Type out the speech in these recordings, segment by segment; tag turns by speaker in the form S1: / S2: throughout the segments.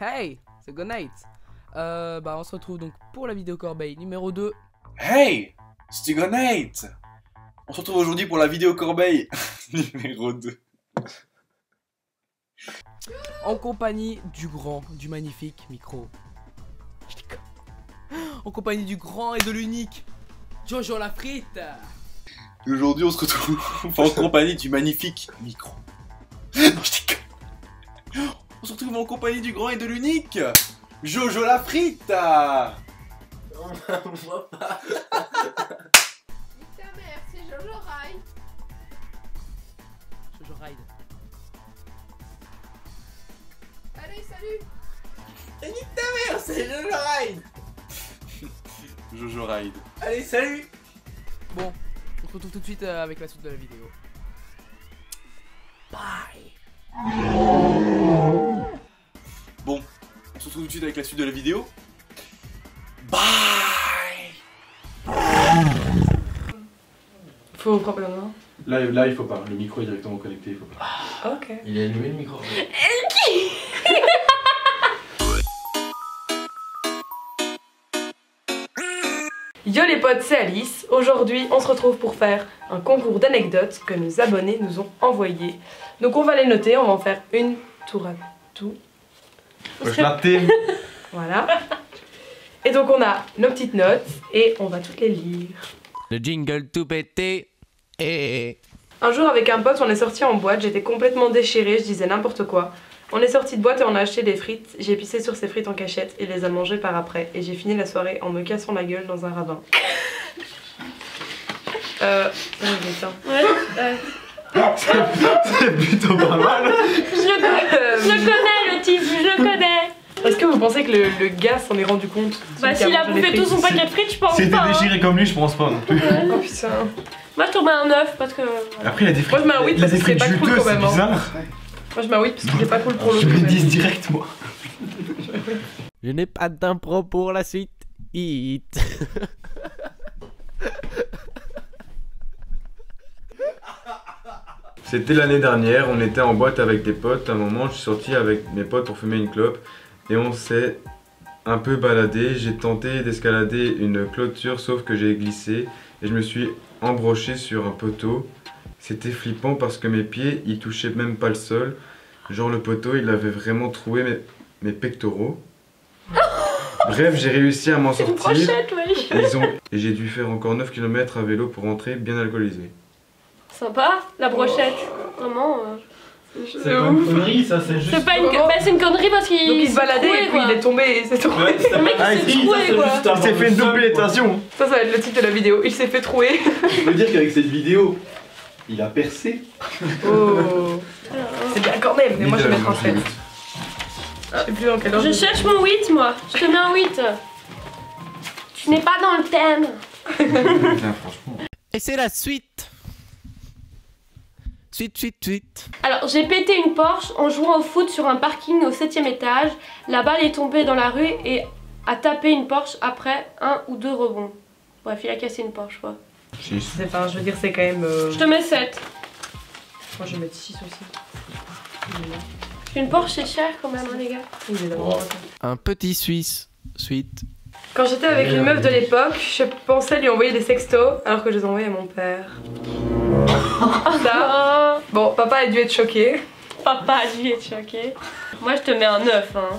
S1: Hey, c'est Gonite. On se retrouve donc pour la vidéo corbeille numéro 2.
S2: Hey, c'est Gonite. On se retrouve aujourd'hui pour la vidéo corbeille numéro 2.
S1: En compagnie du grand, du magnifique micro. Je déconne. En compagnie du grand et de l'unique Jojo la frite.
S2: Et aujourd'hui on se retrouve en compagnie du magnifique micro. Non, je déconne. On se retrouve en compagnie du grand et de l'unique Jojo la frite.
S3: On voit pas.
S4: Nique ta mère, c'est Jojo Ride.
S1: Jojo Ride.
S4: Allez, salut.
S3: Et nique ta mère, c'est Jojo Ride.
S2: Jojo Ride.
S3: Allez, salut.
S1: Bon, on se retrouve tout de suite avec la suite de la vidéo. Bye.
S2: Bon, on se retrouve tout de suite avec la suite de la vidéo. Bye.
S5: Faut frapper la main.
S6: Là, il faut pas. Le micro est directement connecté, il faut pas.
S5: Ok.
S3: Il a allumé le micro.
S5: Yo les potes, c'est Alice. Aujourd'hui, on se retrouve pour faire un concours d'anecdotes que nos abonnés nous ont envoyés. Donc on va les noter, on va en faire une tour à tout.
S6: Wesh la thé.
S5: Voilà. Et donc on a nos petites notes et on va toutes les lire.
S7: Le jingle tout pété.
S5: Un jour avec un pote, on est sorti en boîte, j'étais complètement déchirée, je disais n'importe quoi. On est sorti de boîte et on a acheté des frites, j'ai pissé sur ces frites en cachette et les a mangées par après. Et j'ai fini la soirée en me cassant la gueule dans un ravin.
S6: C'est plutôt pas mal.
S8: Je le connais le type, je le connais.
S5: Est-ce que vous pensez que le gars s'en est rendu compte?
S8: Bah s'il a bouffé tout son paquet de frites, je pense
S6: Si t'es
S8: pas.
S6: déchiré comme lui, je pense pas non plus.
S5: Oh putain.
S8: Moi je tombais un 9 parce que...
S6: Après, il a des frites.
S5: Moi, je mets un oui
S6: il a
S5: parce
S6: des
S5: que c'est
S6: frites
S5: pas cool
S6: juteuses,
S5: quand
S6: c'est
S5: même, hein.
S6: bizarre.
S5: Moi je mets un oui parce que c'est pas cool pour
S6: Je
S5: l'autre.
S6: mets 10 direct, moi.
S7: Je n'ai pas d'impro pour la suite. Hit.
S6: C'était l'année dernière, on était en boîte avec des potes. À un moment, je suis sorti avec mes potes pour fumer une clope. Et on s'est un peu baladé. J'ai tenté d'escalader une clôture, sauf que j'ai glissé. Et je me suis embroché sur un poteau. C'était flippant parce que mes pieds, ils touchaient même pas le sol. Genre le poteau, il avait vraiment troué mes pectoraux. Bref, j'ai réussi à m'en
S8: C'est une
S6: sortir.
S8: brochette, wesh.
S6: Et j'ai dû faire encore 9 km à vélo pour rentrer bien alcoolisé.
S8: Sympa, la brochette. Vraiment...
S3: C'est pas une connerie, ça, c'est juste.
S8: C'est pas une... Bah c'est une connerie parce qu'il...
S5: Donc il se
S8: s'est
S5: baladait
S8: troué,
S5: et puis
S8: quoi.
S5: il est tombé et c'est tout.
S3: Ouais, c'était
S8: Le mec,
S3: pas-
S8: il s'est
S3: si,
S8: troué,
S3: ça, c'est
S8: quoi.
S3: juste
S6: Il
S3: avant
S6: s'est fait une
S3: le sol,
S6: double-pétation.
S5: Ça va être le titre de la vidéo. Il s'est fait trouer.
S3: quoi. Je veux dire qu'avec cette vidéo, il a percé.
S5: Oh. C'est bien quand même, mais moi je vais mettre un 7. Je sais plus dans quelle heure.
S8: Je cherche mon 8 moi, je te mets un 8. Tu n'es pas dans le thème.
S6: Franchement.
S7: Et c'est la suite. Suite.
S8: Alors j'ai pété une Porsche en jouant au foot sur un parking au 7ème étage. La balle est tombée dans la rue et a tapé une Porsche après 1 ou 2 rebonds. Bref, il a cassé une Porsche quoi.
S5: Enfin, je veux dire, c'est quand même.
S8: Je te mets 7.
S5: Moi je vais mettre 6 aussi.
S8: Une Porsche c'est cher quand même hein, les gars.
S5: Il est d'abord.
S7: Un petit Suisse. Suite.
S5: Quand j'étais avec une meuf de l'époque, je pensais lui envoyer des sextos alors que je les envoyais à mon père. Ça.
S8: Oh,
S5: Bon, papa a dû être choqué.
S8: papa lui est choqué. Moi je te mets un 9 hein.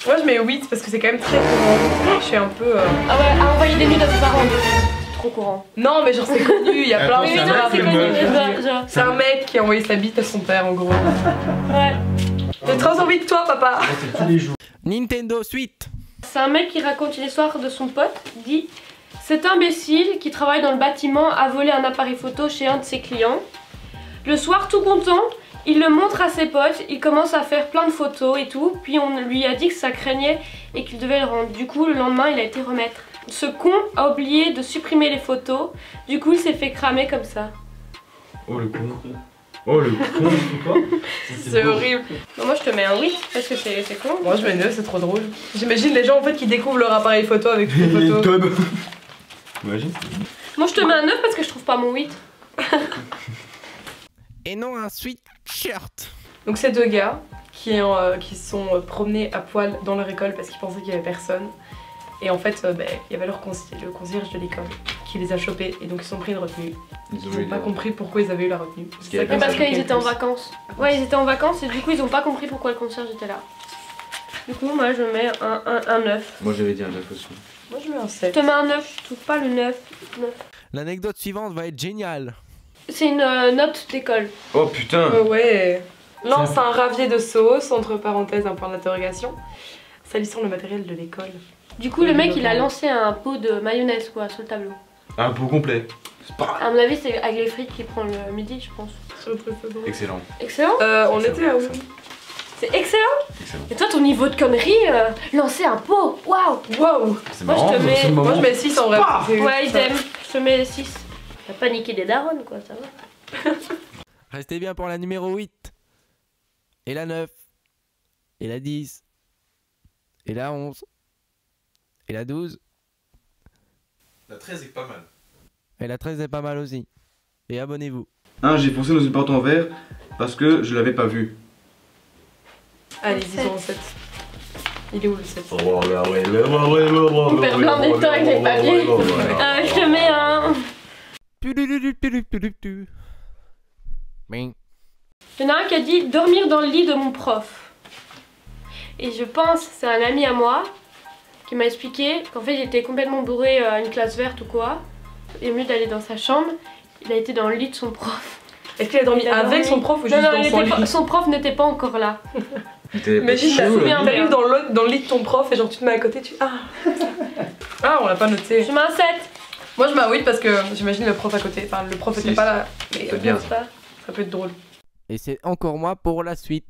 S5: Moi je mets 8 parce que c'est quand même très courant. Je suis un peu.
S8: Ah ouais, à envoyer des nudes à tes parents. Trop courant.
S5: Non, mais genre c'est connu, il y a plein de
S8: Oui, non,
S5: histoires
S8: c'est
S5: de
S8: connu,
S5: meufs. C'est un mec qui a envoyé sa bite à son père en gros.
S8: Ouais.
S5: J'ai trop envie de toi, papa.
S3: C'est tous les jours.
S7: Nintendo Suite.
S8: C'est un mec qui raconte une histoire de son pote, dit « Cet imbécile qui travaille dans le bâtiment a volé un appareil photo chez un de ses clients. Le soir, tout content, il le montre à ses potes, il commence à faire plein de photos et tout, puis on lui a dit que ça craignait et qu'il devait le rendre. Du coup, le lendemain, il a été remettre. Ce con a oublié de supprimer les photos, du coup, il s'est fait cramer comme ça.
S6: Oh le con. Oh le con.
S5: C'est horrible.
S8: Bon, moi, je te mets un 8 parce que c'est con.
S5: Moi je mets 9, c'est trop drôle. J'imagine les gens en fait qui découvrent leur appareil photo avec toutes les photos.
S6: Tub. Imagine.
S8: Moi, je te mets un 9 parce que je trouve pas mon 8.
S7: Et non un sweatshirt.
S5: Donc ces deux gars, qui se sont promenés à poil dans leur école parce qu'ils pensaient qu'il y avait personne. Et en fait, il y avait le concierge de l'école qui les a chopés et donc ils ont pris une retenue. Ils n'ont pas compris pourquoi ils avaient eu la retenue.
S8: Mais parce qu'ils étaient en vacances. Ouais, ils étaient en vacances et du coup ils ont pas compris pourquoi le concierge était là. Du coup, moi je mets un 9.
S6: Moi j'avais dit un 9 aussi.
S5: Moi je mets un
S8: Je
S5: 7.
S8: te mets un 9, je trouve pas le 9.
S7: L'anecdote suivante va être géniale.
S8: C'est une note d'école.
S6: Oh putain.
S5: Ouais. Lance un ravier de sauce, entre parenthèses un point d'interrogation, salissant le matériel de l'école.
S8: Du coup, le mec il a lancé un pot de mayonnaise quoi sur le tableau.
S6: Un pot complet. C'est pas
S8: À mon avis, c'est avec les frites qu'il prend le midi, je pense.
S6: excellent.
S8: Excellent.
S5: On était à où?
S8: C'est excellent.
S6: Excellent.
S8: Et toi, ton niveau de connerie, lancer un pot, waouh.
S5: Waouh.
S6: C'est
S8: Moi,
S6: marrant.
S8: je te mets-
S6: c'est le
S5: Moi
S6: moment.
S5: je mets 6 en vrai.
S8: Ouais, idem. Je te mets 6. T'as pas niqué des darons quoi, ça va.
S7: Restez bien pour la numéro 8. Et la 9. Et la 10. Et la 11. Et la 12.
S2: La 13 est pas mal.
S7: Et la 13 est pas mal aussi. Et abonnez-vous.
S6: J'ai foncé dans une porte en verre parce que je l'avais pas vu.
S5: Allez, disons 7. Il est où le 7?
S8: On perd plein de temps avec les papiers. Je te mets un.
S7: Bing.
S8: Il y en a un qui a dit dormir dans le lit de mon prof. Et je pense, c'est un ami à moi qui m'a expliqué qu'en fait il était complètement bourré à une classe verte ou quoi. Et mieux d'aller dans sa chambre, il a été dans le lit de son prof.
S5: Est-ce qu'il a dormi avec son prof ou juste dans son lit?
S8: Son prof n'était pas encore là.
S5: Imagine, t'arrives dans le lit de ton prof et genre tu te mets à côté, tu... Ah, on l'a pas noté.
S8: Je mets un 7.
S5: Moi je mets un 8 parce que j'imagine le prof à côté. Enfin, le prof était
S6: Six.
S5: pas là. Mais
S6: C'est bien.
S5: ça peut être drôle.
S7: Et c'est encore moi pour la suite.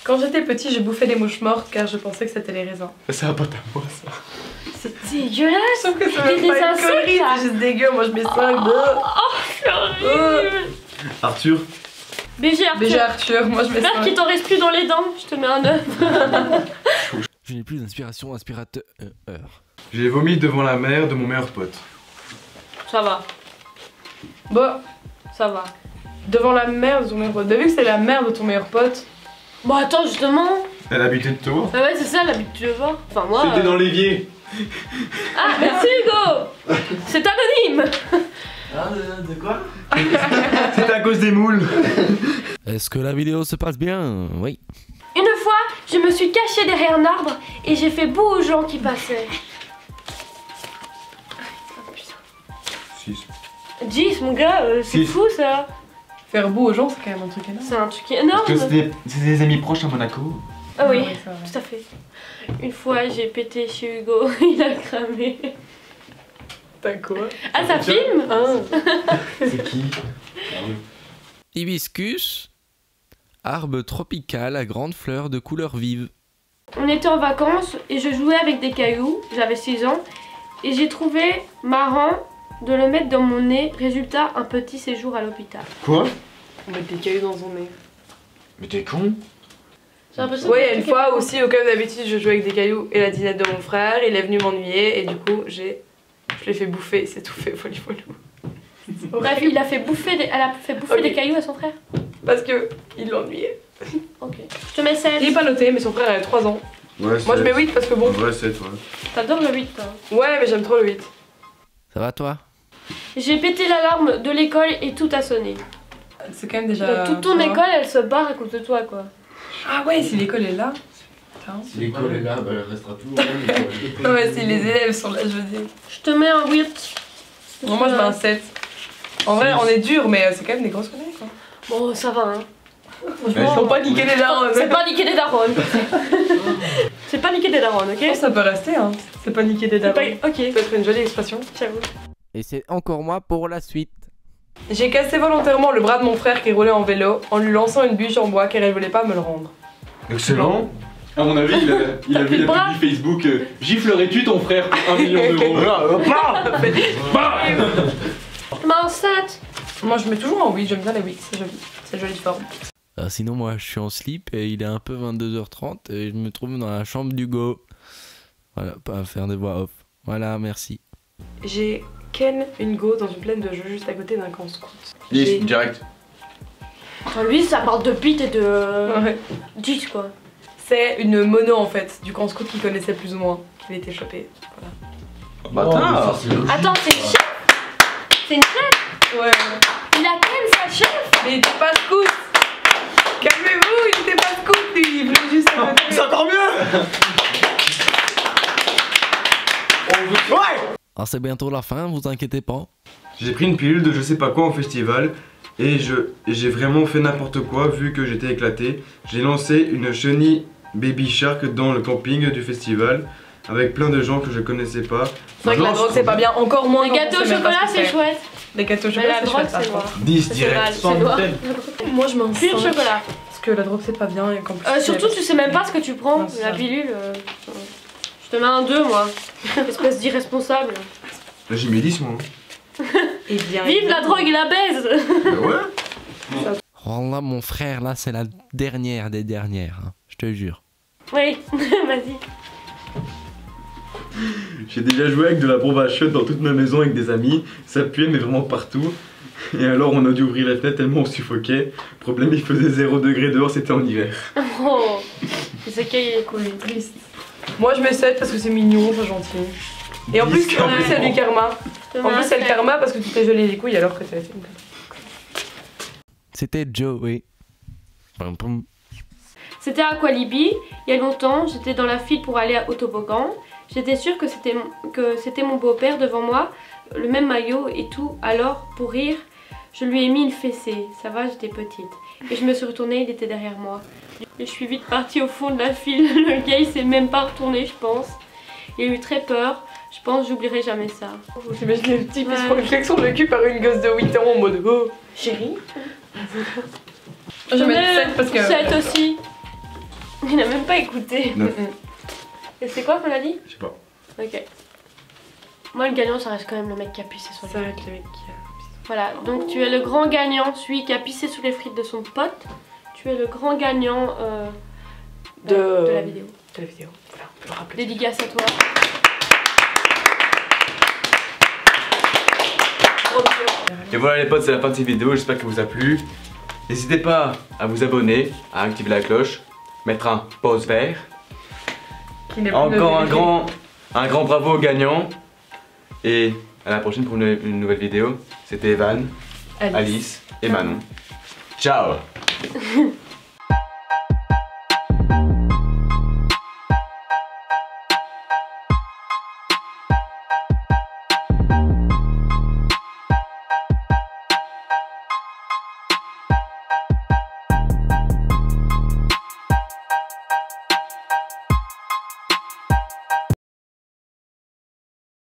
S5: Quand j'étais petit, j'ai bouffé des mouches mortes car je pensais que c'était les raisins.
S6: Ça va pas à moi ça.
S8: C'est dégueulasse.
S5: Sauf que ça
S8: Mais
S5: veut
S8: des
S5: pas une
S8: insectes,
S5: connerie,
S8: ça.
S5: c'est juste dégueu. Moi je mets 5.
S8: C'est horrible.
S6: Arthur.
S8: BG Arthur.
S5: Déjà Arthur, moi je mets
S8: J'espère
S5: 5.
S8: qu'il t'en reste plus dans les dents. Je te mets un 9.
S7: Je n'ai plus d'inspiration aspirateur.
S6: J'ai vomi devant la mère de mon meilleur pote.
S8: Ça va.
S5: Bon,
S8: Ça va.
S5: devant la mère de ton meilleur pote. T'as vu que c'est la mère de ton meilleur pote?
S8: Bon, attends, justement.
S6: Elle habitait de Tours.
S8: Ah ouais, c'est ça l'habitude de voir. Enfin, moi.
S3: C'était dans l'évier.
S8: Ah, merci Hugo. C'est anonyme.
S3: De quoi?
S6: C'était à cause des moules.
S7: Est-ce que la vidéo se passe bien? Oui.
S8: Une fois, je me suis cachée derrière un arbre et j'ai fait beau aux gens qui passaient.
S6: 6.
S8: 10, mon gars, c'est
S6: Six.
S8: fou ça.
S5: Faire beau aux gens, c'est quand même un truc énorme.
S8: C'est un truc énorme.
S6: c'était des amis proches à Monaco.
S8: Ah oui,
S5: Ouais, c'est vrai.
S8: tout à fait. Une fois, j'ai pété chez Hugo, il a cramé.
S5: T'as quoi?
S8: Ah, ça filme.
S6: C'est qui?
S7: Hibiscus. Arbre tropical à grandes fleurs de couleurs vives.
S8: On était en vacances et je jouais avec des cailloux, j'avais 6 ans. Et j'ai trouvé marrant de le mettre dans mon nez. Résultat, un petit séjour à l'hôpital.
S6: Quoi?
S5: On met des cailloux dans son nez.
S6: Mais t'es con?
S8: J'ai l'impression
S5: Ouais,
S8: que
S5: une
S8: c'est
S5: fois aussi, comme d'habitude, je jouais avec des cailloux et la dinette de mon frère, il est venu m'ennuyer et du coup, je l'ai fait bouffer, il s'est tout fait, folie folou.
S8: Bref, elle a fait bouffer
S5: Ok.
S8: des cailloux à son frère.
S5: Parce que il l'ennuyait.
S8: Ok. Je te mets 16.
S5: Il est pas noté, mais son frère avait 3 ans.
S6: Ouais,
S5: Moi je mets 8 parce que bon.
S6: Ouais, 7, ouais.
S8: T'adores le 8, toi.
S5: Ouais, mais j'aime trop le 8.
S7: Ça va toi?
S8: J'ai pété l'alarme de l'école et tout a sonné.
S5: C'est quand même déjà.
S8: Donc toute ton
S5: ça va.
S8: école, elle se barre à cause de toi, quoi.
S5: Ah ouais, si l'école est là. Putain.
S3: Si l'école est là, bah, elle restera toujours là.
S5: Non, mais si les élèves sont là, je veux dire.
S8: Je te mets un 8.
S5: Non, moi je mets un 7. En vrai, on est dur, mais c'est quand même des grosses conneries quoi.
S8: Bon, ça va, hein.
S5: Ils sont pas niquer les darons.
S8: C'est pas niquer des darons. C'est pas niquer des darons,
S5: Je
S8: ok?
S5: pense que ça peut rester, hein. C'est pas niquer des
S8: C'est
S5: darons.
S8: pas- Ok,
S5: Ça peut être une jolie expression.
S8: j'avoue.
S7: Et c'est encore moi pour la suite.
S5: J'ai cassé volontairement le bras de mon frère qui roulait en vélo en lui lançant une bûche en bois car elle voulait pas me le rendre.
S6: Excellent.
S3: À mon avis, il a vu
S8: le
S3: la
S8: bras.
S3: publi Facebook. Giflerais-tu ton frère pour 1 million d'euros?
S8: Je mets un 7.
S5: Moi je mets toujours un 8, j'aime bien les 8, c'est joli. C'est jolie forme.
S7: Sinon moi je suis en slip et il est un peu 22h30 et je me trouve dans la chambre d'Hugo. Voilà, pas à faire des voix off. Voilà, merci.
S5: J'ai ken une go dans une plaine de jeux juste à côté d'un camp scout.
S6: 10, direct.
S8: Enfin, lui, ça parle de bite et de.
S5: Ouais.
S8: 10 quoi.
S5: C'est une mono en fait, du camp scout qu'il connaissait plus ou moins, qui avait été chopé. Voilà.
S2: Bâtard.
S8: Attends, c'est une chef. C'est une chef.
S5: Ouais.
S8: Il a quelle sa chef?
S5: Mais il était pas scout. Calmez-vous, il était pas scout lui, il voulait juste se montrer.
S2: C'est encore mieux. Ouais.
S7: Ah, c'est bientôt la fin, vous inquiétez pas.
S6: J'ai pris une pilule de je sais pas quoi en festival et j'ai vraiment fait n'importe quoi vu que j'étais éclaté. J'ai lancé une chenille Baby Shark dans le camping du festival avec plein de gens que je connaissais pas.
S5: C'est vrai que la drogue c'est pas bien, encore moins.
S8: Les
S5: quand on
S8: gâteaux au
S5: sait même pas
S8: chocolat,
S5: ce que
S8: c'est chouette.
S5: Les gâteaux au
S8: Mais
S5: chocolat,
S8: la
S5: c'est
S8: drogue,
S5: chouette par
S8: c'est noir.
S5: contre.
S6: 10
S8: C'est
S6: direct.
S8: mal, c'est noir.
S5: Moi je m'en
S8: Pile
S5: sens.
S8: chocolat.
S5: Parce que la drogue c'est pas bien et qu'en plus.
S8: Surtout, tu sais même pas ce que tu prends.
S5: Non, c'est
S8: La
S5: ça.
S8: pilule. Je te mets un 2, moi. Espèce d'irresponsable.
S6: Là j'ai mis 10 moi.
S5: Et bien.
S8: Vive la drogue et la baise.
S6: Bah ouais.
S7: Oh là, mon frère, là, c'est la dernière des dernières, hein, je te jure.
S8: Oui, vas-y.
S6: J'ai déjà joué avec de la bombe à chiottes dans toute ma maison avec des amis. Ça puait mais vraiment partout. Et alors on a dû ouvrir les fenêtres tellement on suffoquait. Problème il faisait 0 degré dehors, c'était en hiver.
S8: Oh. C'est qu'il est cool.
S5: Triste. Moi je mets 7 parce que c'est mignon, c'est gentil. Et en plus c'est du karma. En plus c'est le karma parce que tu t'es gelé les couilles alors que t'avais fait une connerie.
S7: C'était Joe, oui. Pum, pum.
S8: C'était à Aqualibi, il y a longtemps, j'étais dans la file pour aller au toboggan. J'étais sûre que c'était mon beau-père devant moi, le même maillot et tout. Alors, pour rire, je lui ai mis une fessée. Ça va, j'étais petite. Et je me suis retournée, il était derrière moi. Et je suis vite partie au fond de la file. Le gars, il s'est même pas retourné, je pense. Il a eu très peur. Je pense, j'oublierai jamais ça.
S5: Vous imaginez le type qui se prend une flexion de cul par une gosse de 8 ans en mode oh chérie. Je vais mettre 7 parce que.
S8: 7 aussi. Il n'a même pas écouté.
S6: 9.
S8: Et c'est quoi qu'on a dit?
S6: Je sais pas.
S8: Ok. Moi, le gagnant, ça reste quand même le mec qui a pissé sur les
S5: Ça va
S8: frites.
S5: être le mec qui.
S8: Voilà, donc tu es le grand gagnant, celui qui a pissé sous les frites de son pote. Tu es le grand gagnant de la vidéo.
S5: De la vidéo. Voilà, on peut le rappeler.
S8: Dédicace à toi.
S9: Et voilà les potes, c'est la fin de cette vidéo, j'espère qu'elle vous a plu. N'hésitez pas à vous abonner, à activer la cloche, mettre un pouce vert.
S5: Qui n'est plus
S9: Encore
S5: noté.
S9: un grand bravo aux gagnants. Et à la prochaine pour une nouvelle vidéo. C'était Evan, Alice et Manon. Ciao.